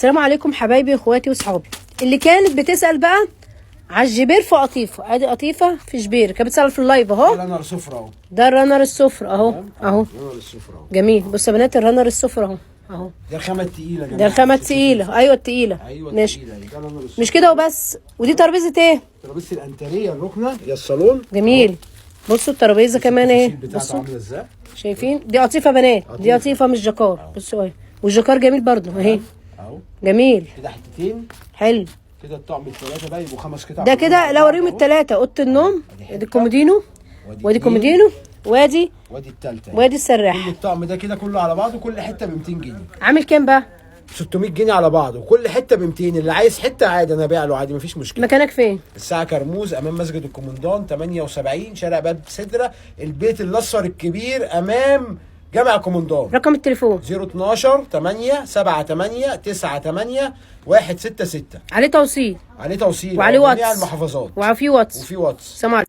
السلام عليكم حبايبي اخواتي وصحابي اللي كانت بتسال بقى على الجبير في قطيفه. ادي قطيفه في جبير كانت بتسال في اللايف اهو. ده رنر صفر اهو. ده الرنر الصفر اهو اهو. رنر الصفر اهو جميل. بصوا يا بنات الرنر الصفر اهو اهو. ده الخامه التقيله يا جماعه. ده الخامه التقيله. ايوه التقيله. ايوه ماشي. التقيله دي. مش كده وبس. ودي ترابيزه ايه؟ ترابيزه الانتريه الركنه يا الصالون. جميل. بصوا الترابيزه كمان ايه؟ بصوا عامله ازاي؟ شايفين؟ دي قطيفه بنات. دي قطيفه مش جاكار. بصوا اهي. والجاكار جميل برضو اهي اهو. جميل. كده حتتين. حلو. كده الطقم الثلاثه بقى يبقوا 5 قطع. ده كده لا اوريهم الثلاثه. اوضه النوم ادي الكومودينو وادي الكومودينو وادي الثالثه وادي كل السراح. الطقم ده كده كله على بعضه كل حته ب 200 جنيه. عامل كام بقى؟ 600 جنيه على بعضه وكل حته ب 200. اللي عايز حته عادي انا ابيع له عادي مفيش مشكله. مكانك فين؟ الساعه كرموز امام مسجد الكومندان 78 شارع باب سدره البيت الاصفر الكبير امام جامع الكومندان. رقم التليفون 012 8 78 98 166. عليه توصيل عليه توصيل وعليه جميع واتس المحافظات وفي واتس. وفي واتس. سلام عليكم.